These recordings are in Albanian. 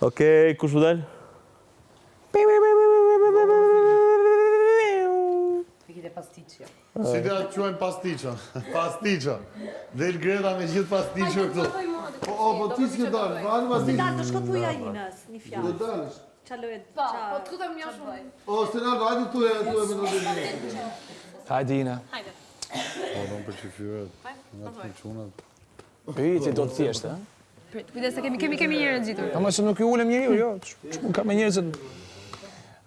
Okej, kush u dal? Si të atë quajnë pastiqo. Pastiqo. Del Greta me gjithë pastiqo këtu. Po ti s'ke dalë, vani pastiqo. Dalë të shkothuja Inës, një fjallë. Do dalësh. Qalojët, Po të lutem një shumë. O, Stenaldo, hajde tu e me të rëndë. Hajde, Ina. Hajde. Po, don për qyfyret. Nga të qunat. Pyetje do të thjeshtë, ha? Kujdes se kemi njerë të gjitur. Ama se nuk ju ulem njeriu, jo. Ç'mund ka me njerëzit.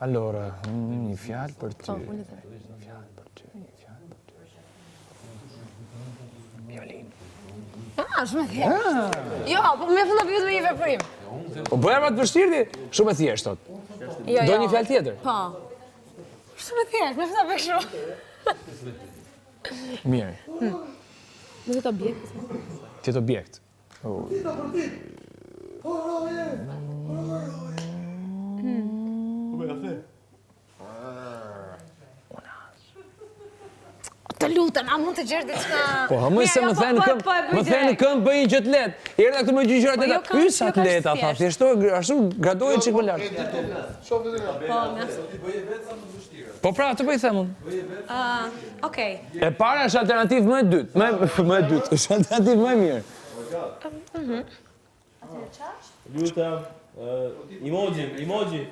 Allora, një fjalë për ty. Një fjalë për ty, një fjalë për ty. Violin. Shumë e thjeshtë. Jo, po më fillon pyet me një veprim. Po bëja më të vështirë ti? Shumë e thjeshtë thot. Jo. Do një fjalë tjetër? Po. Shumë e thjeshtë, më fillon bëj kështu. Mirë. Më të objekt. Tjetë objekt. Të lutem, a mund të gjesh diçka? Po, më se më thënë në këmbë, më thënë në këmbë bëj një gjë të lehtë. Erdha këtu më gjyqërat e ta. Sa të lehta, tha, thjeshtoj, ashtu gradohet çik më lart. Po pra, të bëj themun. Okej. E para është alternativë më e dytë, më e dytë, është alternativë më e mirë. Lutem, emoji.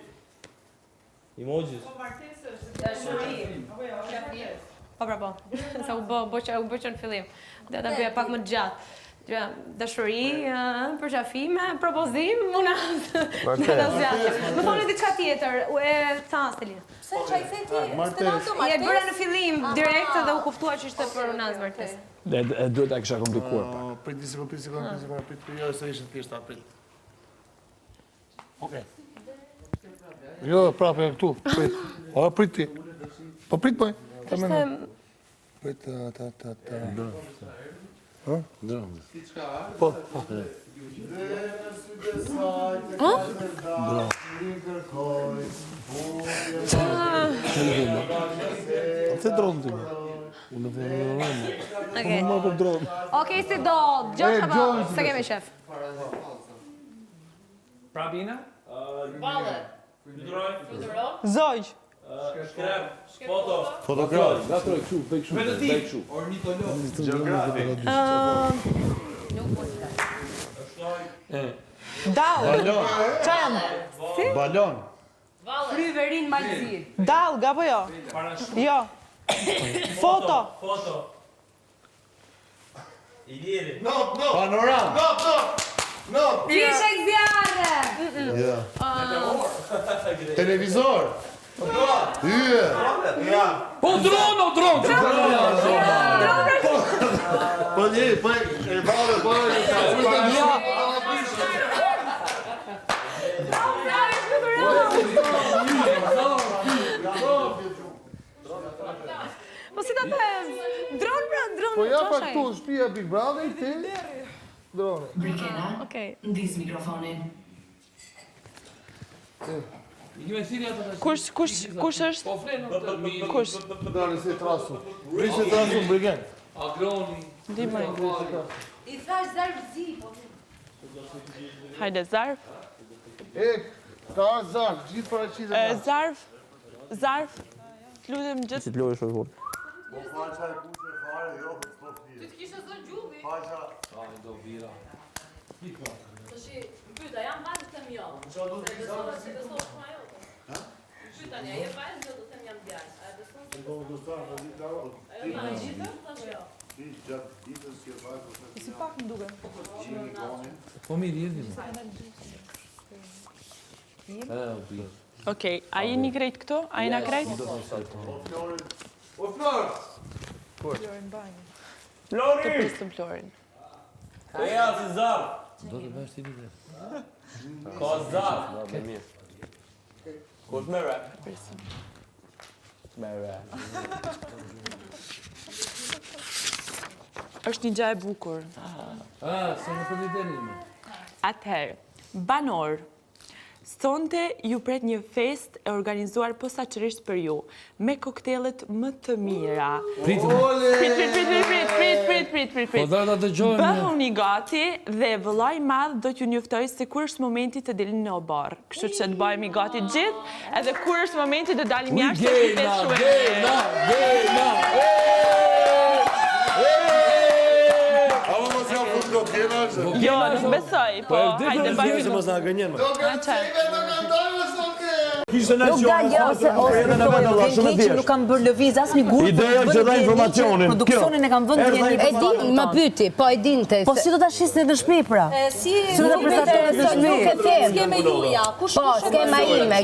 Emojis. Po pra po. Sa u bë në fillim. Dhe ta bëja pak më gjatë. Dashuri, përqafime, propozim, muna. Më thoni diçka tjetër, e tha Stelina. Se që i theti, Stenaldo E bëra në fillim direkt dhe u kuptua që ishte për unaz martesë. Dhe duhet ta kisha komplikuar pak. Prit një sekundë, prit. Jo, se ishte thjesht aprit. Okej. Jo, prapë këtu, prit. O, prit ti. Po prit po. Prit, ta. Ha? Dronë. Po. Të dronë ti. Unë më për dronë. Okej, si do, Gjosh apo se kemi shef? Prabina? Valle. Zoj. Shkrep, foto. Fotograf. Gatroj kështu, bëj kështu. Geografi. Dal. Balon. Qam. Balon. Fryverin Malzi. Dal, gapo jo? Jo. Foto. Iliri. Panoram. Fishek zjarre! Ja. Televizor. Hyje. Po dronë. Po një, po e bale, po e Po si ta them? Dronë pra, dronë. Po ja pa këtu, shtëpia Big Brother, ti? Drone. Okej. Ndis mikrofonin. Kush është? Kush? Drone, si trasu. Prisë trasu në Brigen. Dimaj. I thash zarf zi, po. Hajde, zarf. Ka zarf, gjithë para qitë. Zarf. Të lutem gjithë. Si të lojë shumë. Po faqa e kushë e fare, jo, për të stofti. Ty të kishe zënë gjulli. Faqa. Të shi, pyta, jam vazë të them jo. Se besohet që besohet shma jote. Pyta një, je vazë që do them jam djarë. A e besohet që besohet? Ajo ma gjithë, thash jo. Ti gjatë ditës që vajtë, Si pak më duke. Po mirë, jemi. Okej, a jeni krejt këto? A jena krejt? O Flor! Florin banjë. Të Flori! prisëm Florin. Eja si zarf. Do të bësh ti vite. Ka zarf. Kush me rap? Prisëm. Me rap. Është një gjë e bukur. Se në përdi deri. Atëherë, banor, Sonte ju pret një fest e organizuar posaçërisht për ju, me koktelet më të mira. Prit. Po do ta dëgjojmë. Bëhuni gati dhe vëllai i madh do t'ju njoftoj se kur është momenti të dilni në oborr. Kështu që të bëhemi gati gjithë, edhe kur është momenti të dalim jashtë të festë shumë e mirë. Jo, nuk besoj, po hajde bëjmë. Mos na gënjen. Nuk dalë ose që nuk kam bërë lëviz asnjë grup. Ideja që dha informacionin. Produksionin e kam vënë një. E din, më pyti, po e dinte. Po si do ta shisni në shtëpi pra? Si do ta prezantohet në shtëpi? Nuk e them. Po, skema ime.